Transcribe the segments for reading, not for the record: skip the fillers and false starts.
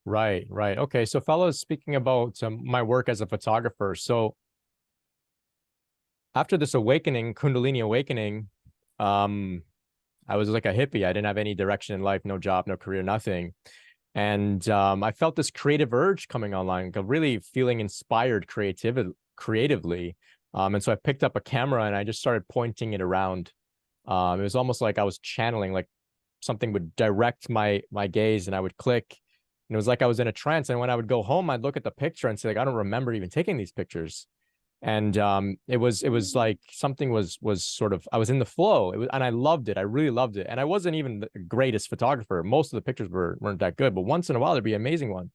Right, right. Okay, so fellas, speaking about my work as a photographer. So after this awakening, Kundalini awakening, um, I was like a hippie. I didn't have any direction in life, no job, no career, nothing. And I felt this creative urge coming online, like really feeling inspired creatively. And so I picked up a camera and I just started pointing it around. It was almost like I was channeling, like something would direct my gaze and I would click. And it was like I was in a trance. And when I would go home, I'd look at the picture and say, like, I don't remember even taking these pictures. And it was like something was sort of, I was in the flow. It was, and I loved it. I really loved it. And I wasn't even the greatest photographer. Most of the pictures weren't that good, but once in a while there'd be an amazing one.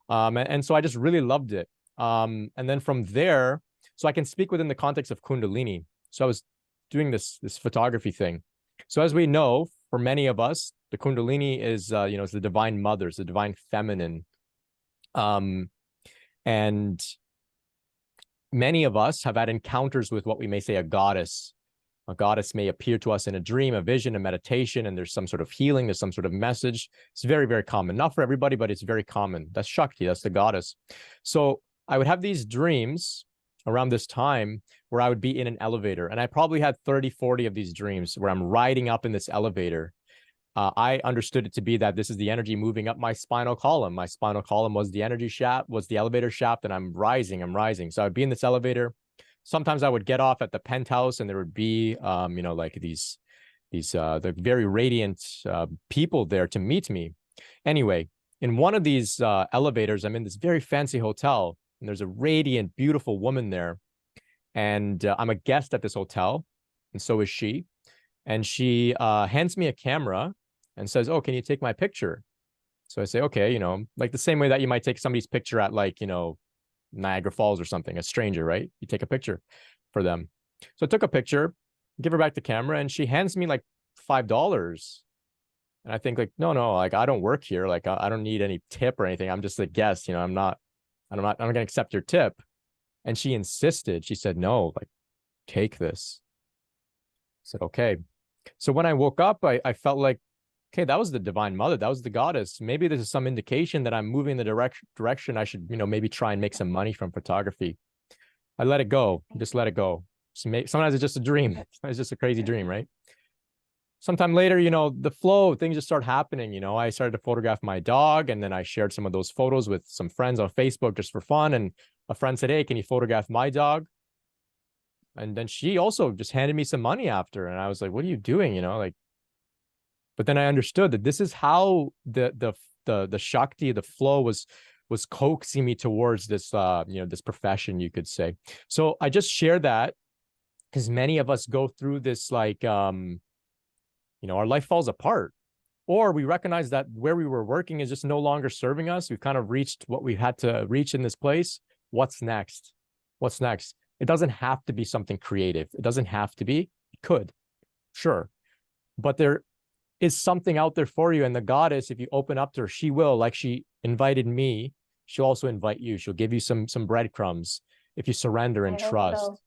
And so I just really loved it. And then from there, so I can speak within the context of Kundalini. So I was doing this photography thing. So as we know, for many of us, the Kundalini is it's the divine mother, it's the divine feminine. Um, and many of us have had encounters with what we may say a goddess. A goddess may appear to us in a dream, a vision, a meditation, and there's some sort of healing, there's some sort of message. It's very, very common. Not for everybody, but it's very common. That's Shakti, that's the goddess. So I would have these dreams around this time where I would be in an elevator. And I probably had 30, 40 of these dreams where I'm riding up in this elevator. I understood it to be that this is the energy moving up my spinal column. My spinal column was the energy shaft, was the elevator shaft, and I'm rising, I'm rising. So I'd be in this elevator. Sometimes I would get off at the penthouse and there would be, like the very radiant people there to meet me. Anyway, in one of these elevators, I'm in this very fancy hotel and there's a radiant, beautiful woman there. And I'm a guest at this hotel and so is she. And she hands me a camera and says, "Oh, can you take my picture?" So I say, "Okay," like the same way that you might take somebody's picture at Niagara Falls or something, a stranger, right? You take a picture for them. So I took a picture, give her back the camera, and she hands me like $5. And I think like, no, like I don't work here. Like I don't need any tip or anything. I'm just a guest. I'm not gonna accept your tip. And she insisted. She said, "No, like take this." I said, "Okay." So when I woke up, I felt like, okay, that was the divine mother. That was the goddess. Maybe this is some indication that I'm moving in the direction I should, maybe try and make some money from photography. I let it go. Just let it go. Sometimes it's just a dream. It's just a crazy dream, right? Sometime later, the flow, things just start happening. I started to photograph my dog and then I shared some of those photos with some friends on Facebook just for fun. And a friend said, "Hey, can you photograph my dog?" And then she also just handed me some money after. And I was like, "What are you doing?" But then I understood that this is how the Shakti, the flow was coaxing me towards this this profession, you could say. So I just share that because many of us go through this our life falls apart. Or we recognize that where we were working is just no longer serving us. We've kind of reached what we had to reach in this place. What's next? What's next? It doesn't have to be something creative. It doesn't have to be. It could, sure. But there is something out there for you. And the goddess, if you open up to her, she will, like she invited me, she'll also invite you. She'll give you some breadcrumbs if you surrender and I hope trust. so.